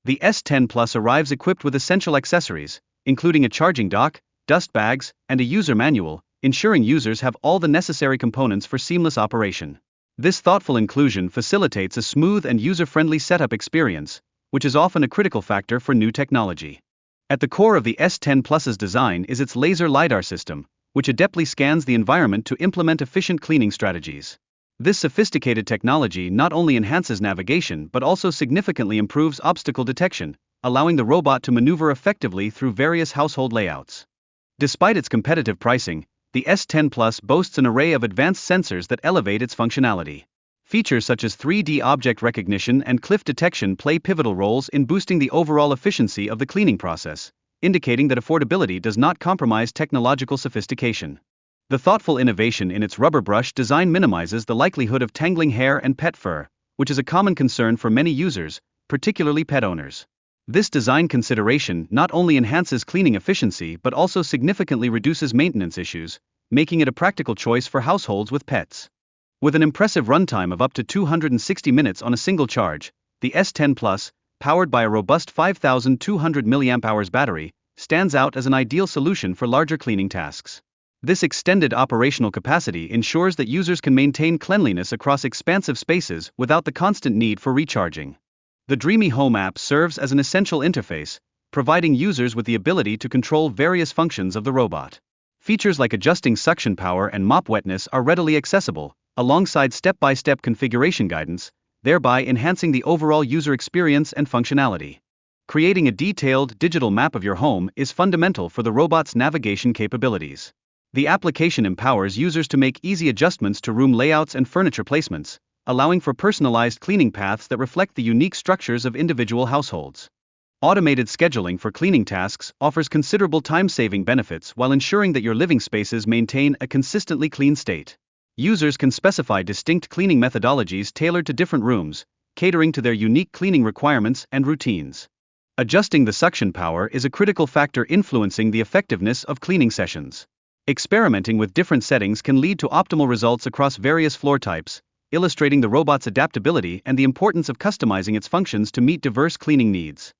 The S10 Plus arrives equipped with essential accessories, including a charging dock, dust bags, and a user manual, ensuring users have all the necessary components for seamless operation. This thoughtful inclusion facilitates a smooth and user-friendly setup experience, which is often a critical factor for new technology. At the core of the S10 Plus's design is its laser LiDAR system, which adeptly scans the environment to implement efficient cleaning strategies. This sophisticated technology not only enhances navigation but also significantly improves obstacle detection, allowing the robot to maneuver effectively through various household layouts. Despite its competitive pricing, the S10 Plus boasts an array of advanced sensors that elevate its functionality. Features such as 3D object recognition and cliff detection play pivotal roles in boosting the overall efficiency of the cleaning process, indicating that affordability does not compromise technological sophistication. The thoughtful innovation in its rubber brush design minimizes the likelihood of tangling hair and pet fur, which is a common concern for many users, particularly pet owners. This design consideration not only enhances cleaning efficiency but also significantly reduces maintenance issues, making it a practical choice for households with pets. With an impressive runtime of up to 260 minutes on a single charge, the S10 Plus, powered by a robust 5,200 mAh battery, stands out as an ideal solution for larger cleaning tasks. This extended operational capacity ensures that users can maintain cleanliness across expansive spaces without the constant need for recharging. The Dreamy Home app serves as an essential interface, providing users with the ability to control various functions of the robot. Features like adjusting suction power and mop wetness are readily accessible, alongside step-by-step configuration guidance, thereby enhancing the overall user experience and functionality. Creating a detailed digital map of your home is fundamental for the robot's navigation capabilities. The application empowers users to make easy adjustments to room layouts and furniture placements, allowing for personalized cleaning paths that reflect the unique structures of individual households. Automated scheduling for cleaning tasks offers considerable time-saving benefits while ensuring that your living spaces maintain a consistently clean state. Users can specify distinct cleaning methodologies tailored to different rooms, catering to their unique cleaning requirements and routines. Adjusting the suction power is a critical factor influencing the effectiveness of cleaning sessions. Experimenting with different settings can lead to optimal results across various floor types, illustrating the robot's adaptability and the importance of customizing its functions to meet diverse cleaning needs.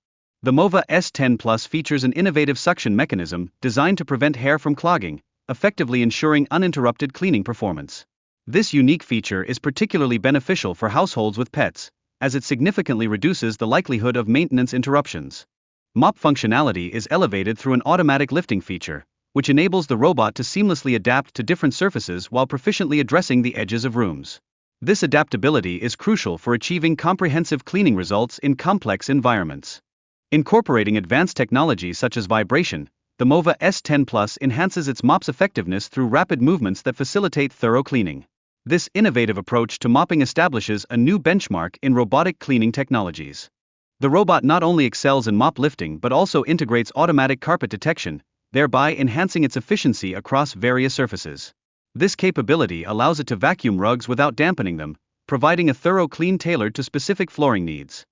The Mova S10 Plus features an innovative suction mechanism designed to prevent hair from clogging, effectively ensuring uninterrupted cleaning performance. This unique feature is particularly beneficial for households with pets, as it significantly reduces the likelihood of maintenance interruptions. Mop functionality is elevated through an automatic lifting feature, which enables the robot to seamlessly adapt to different surfaces while proficiently addressing the edges of rooms. This adaptability is crucial for achieving comprehensive cleaning results in complex environments. Incorporating advanced technologies such as vibration, the Mova S10 Plus enhances its mop's effectiveness through rapid movements that facilitate thorough cleaning. This innovative approach to mopping establishes a new benchmark in robotic cleaning technologies. The robot not only excels in mop lifting but also integrates automatic carpet detection, thereby enhancing its efficiency across various surfaces. This capability allows it to vacuum rugs without dampening them, providing a thorough clean tailored to specific flooring needs.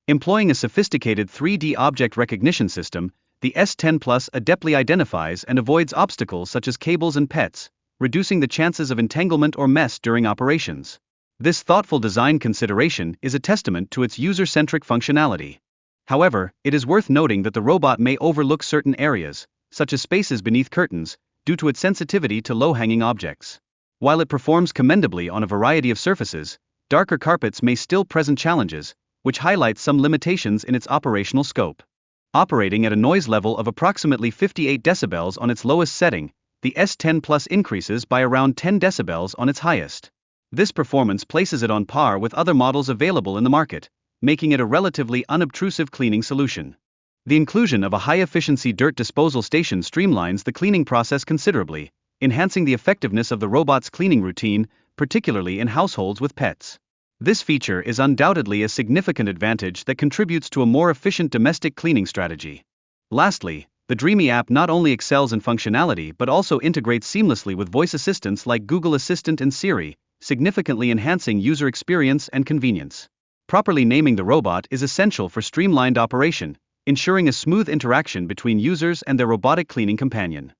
Employing a sophisticated 3D object recognition system, the S10 Plus adeptly identifies and avoids obstacles such as cables and pets, reducing the chances of entanglement or mess during operations. This thoughtful design consideration is a testament to its user-centric functionality. However, it is worth noting that the robot may overlook certain areas, such as spaces beneath curtains, due to its sensitivity to low-hanging objects. While it performs commendably on a variety of surfaces, darker carpets may still present challenges, which highlights some limitations in its operational scope. Operating at a noise level of approximately 58 decibels on its lowest setting, the S10 Plus increases by around 10 decibels on its highest. This performance places it on par with other models available in the market, making it a relatively unobtrusive cleaning solution. The inclusion of a high-efficiency dirt disposal station streamlines the cleaning process considerably, enhancing the effectiveness of the robot's cleaning routine, particularly in households with pets. This feature is undoubtedly a significant advantage that contributes to a more efficient domestic cleaning strategy. Lastly, the Dreamy app not only excels in functionality but also integrates seamlessly with voice assistants like Google Assistant and Siri, significantly enhancing user experience and convenience. Properly naming the robot is essential for streamlined operation, ensuring a smooth interaction between users and their robotic cleaning companion.